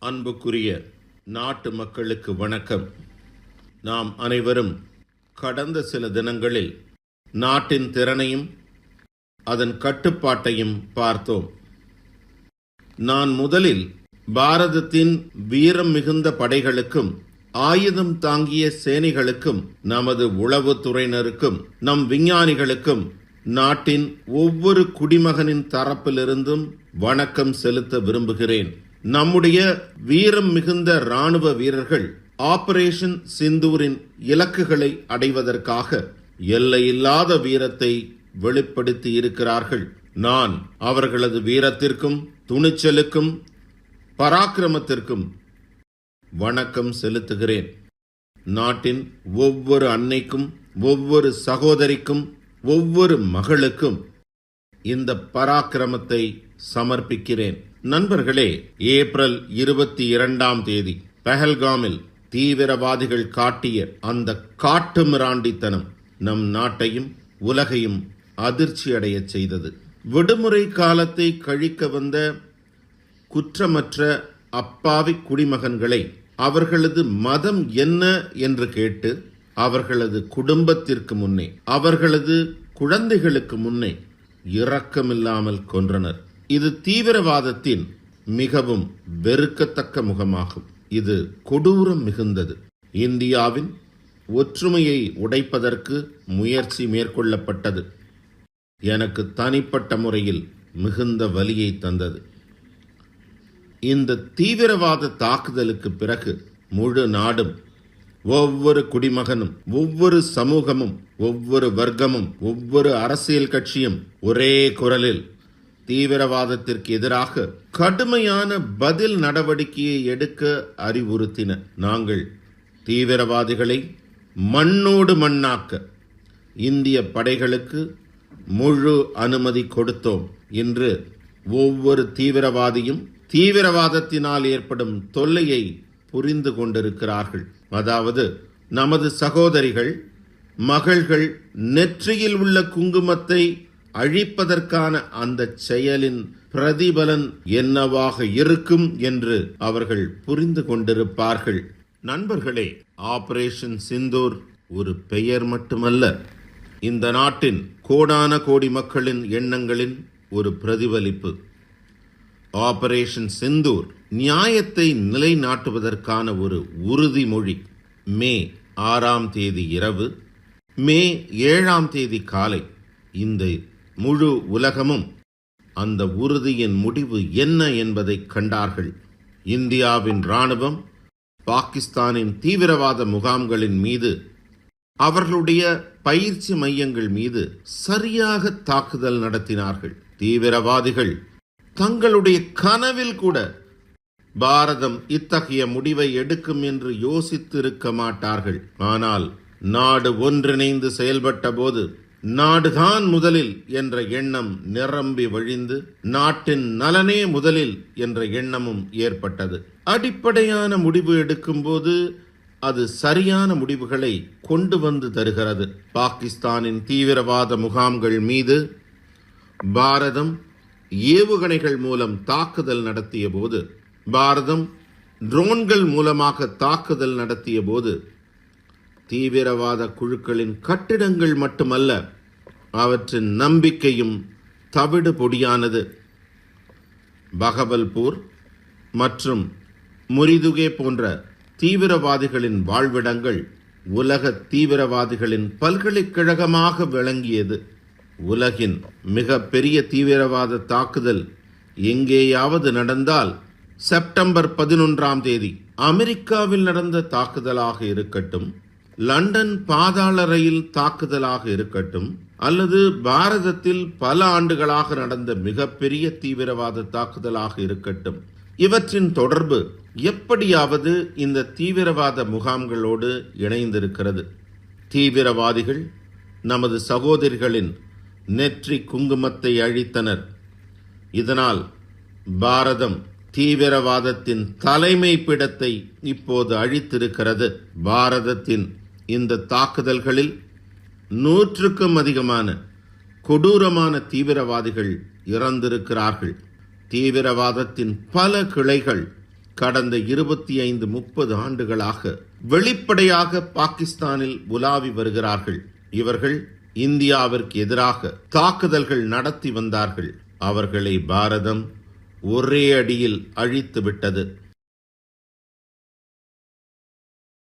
அன்புக்குரிய நாட்டு மக்களுக்கு வணக்கம். நாம் அனைவரும் கடந்த சில தினங்களில் நாட்டின் திறனையும் அதன் கட்டுப்பாட்டையும் பார்த்தோம். நான் முதலில் பாரதத்தின் வீரம் மிகுந்த படைகளுக்கும் ஆயுதம் தாங்கிய சேனைகளுக்கும் நமது உளவுத்துறையினருக்கும் நம் விஞ்ஞானிகளுக்கும் நாட்டின் ஒவ்வொரு குடிமகனின் தரப்பிலிருந்தும் வணக்கம் செலுத்த விரும்புகிறேன். நம்முடைய வீரம் மிகுந்த ராணுவ வீரர்கள் ஆபரேஷன் சிந்தூரின் இலக்குகளை அடைவதற்காக எல்லையில்லாத வீரத்தை வெளிப்படுத்தி இருக்கிறார்கள். நான் அவர்களது வீரத்திற்கும் துணிச்சலுக்கும் பராக்கிரமத்திற்கும் வணக்கம் செலுத்துகிறேன். நாட்டின் ஒவ்வொரு அன்னைக்கும் ஒவ்வொரு சகோதரிக்கும் ஒவ்வொரு மகளுக்கும் இந்த பராக்கிரமத்தை சமர்ப்பிக்கிறேன். நண்பர்களே, ஏப்ரல் 22 பஹல்காமில் தீவிரவாதிகள் காட்டிய அந்த காட்டு மிராண்டித்தனம் நம் நாட்டையும் உலகையும் அதிர்ச்சியடைய செய்தது. விடுமுறை காலத்தை கழிக்க வந்த குற்றமற்ற அப்பாவி குடிமகன்களை அவர்களது மதம் என்ன என்று கேட்டு அவர்களது குடும்பத்திற்கு முன்னே, அவர்களது குழந்தைகளுக்கு முன்னே இரக்கமில்லாமல் கொன்றனர். இது தீவிரவாதத்தின் மிகவும் வெறுக்கத்தக்க முகமாகும். இது கொடூரம் மிகுந்தது. இந்தியாவின் ஒற்றுமையை உடைப்பதற்கு முயற்சி மேற்கொள்ளப்பட்டது. எனக்கு தனிப்பட்ட முறையில் மிகுந்த வலியை தந்தது. இந்த தீவிரவாத தாக்குதலுக்கு பிறகு முழு நாடும், ஒவ்வொரு குடிமகனும், ஒவ்வொரு சமூகமும், ஒவ்வொரு வர்க்கமும், ஒவ்வொரு அரசியல் கட்சியும் ஒரே குரலில் தீவிரவாதத்திற்கு எதிராக கடுமையான பதில் நடவடிக்கையை எடுக்க அறிவுறுத்தின. நாங்கள் தீவிரவாதிகளை மண்ணோடு மண்ணாக்க இந்திய படைகளுக்கு முழு அனுமதி கொடுத்தோம். இன்று ஒவ்வொரு தீவிரவாதியும் தீவிரவாதத்தினால் ஏற்படும் தொல்லையை புரிந்து கொண்டிருக்கிறார்கள். அதாவது, நமது சகோதரிகள், மகள்கள் நெற்றியில் உள்ள குங்குமத்தை அழிப்பதற்கான அந்த செயலின் பிரதிபலன் என்னவாக இருக்கும் என்று அவர்கள் புரிந்து கொண்டிருப்பார்கள். நண்பர்களே, ஆபரேஷன் சிந்தூர் ஒரு பெயர் மட்டுமல்ல, இந்த நாட்டின் கோடான கோடி மக்களின் எண்ணங்களின் ஒரு பிரதிபலிப்பு. ஆபரேஷன் சிந்தூர் நியாயத்தை நிலைநாட்டுவதற்கான ஒரு உறுதிமொழி. மே 6 இரவு, மே 7 காலை இந்த முழு உலகமும் அந்த உறுதியின் முடிவு என்ன என்பதை கண்டார்கள். இந்தியாவின் இராணுவம் பாகிஸ்தானின் தீவிரவாத முகாம்களின் மீது, அவர்களுடைய பயிற்சி மையங்கள் மீது சரியாக தாக்குதல் நடத்தினார்கள். தீவிரவாதிகள் தங்களுடைய கனவில் கூட பாரதம் இத்தகைய முடிவை எடுக்கும் என்று யோசித்திருக்க மாட்டார்கள். ஆனால் நாடு ஒன்றிணைந்து செயல்பட்ட போது நாடுதான் முதலில் என்ற எண்ணம் நிரம்பி வழிந்து நாட்டின் நலனே முதலில் என்ற எண்ணமும் ஏற்பட்டது. அடிப்படையான முடிவு எடுக்கும் போது அது சரியான முடிவுகளை கொண்டு வந்து தருகிறது. பாகிஸ்தானின் தீவிரவாத முகாம்கள் மீது பாரதம் ஏவுகணைகள் மூலம் தாக்குதல் நடத்திய போது, பாரதம் ட்ரோன்கள் மூலமாக தாக்குதல் நடத்திய போது, தீவிரவாத குழுக்களின் கட்டிடங்கள் மட்டுமல்ல, அவற்றின் நம்பிக்கையும் தவிடு பொடியானது. பகவல்பூர் மற்றும் முரிதுகே போன்ற தீவிரவாதிகளின் வாழ்விடங்கள் உலக தீவிரவாதிகளின் பல்கலைக்கழகமாக விளங்கியது. உலகின் மிக பெரிய தீவிரவாத தாக்குதல் எங்கேயாவது நடந்தால் செப்டம்பர் 11 அமெரிக்காவில் நடந்த தாக்குதலாக இருக்கட்டும், லண்டன் பாதாள ரயில் தாக்குதலாக இருக்கட்டும், அல்லது பாரதத்தில் பல ஆண்டுகளாக நடந்த மிகப்பெரிய தீவிரவாத தாக்குதலாக இருக்கட்டும், இவற்றின் தொடர்பு எப்படியாவது இந்த தீவிரவாத முகாம்களோடு இணைந்திருக்கிறது. தீவிரவாதிகள் நமது சகோதரிகளின் நெற்றி குங்குமத்தை அழித்தனர். இதனால் பாரதம் தீவிரவாதத்தின் தலைமை பிடத்தை இப்போது அழித்திருக்கிறது. பாரதத்தின் இந்த தாக்குதல்களில் 100க்கும் அதிகமான கொடூரமான தீவிரவாதிகள் இறந்திருக்கிறார்கள். தீவிரவாதத்தின் பல கிளைகள் கடந்த 25-30 ஆண்டுகளாக வெளிப்படையாக பாகிஸ்தானில் உலாவி வருகிறார்கள். இவர்கள் இந்தியாவிற்கு எதிராக தாக்குதல்கள் நடத்தி வந்தார்கள். அவர்களை பாரதம் ஒரே அடியில் அழித்து விட்டது.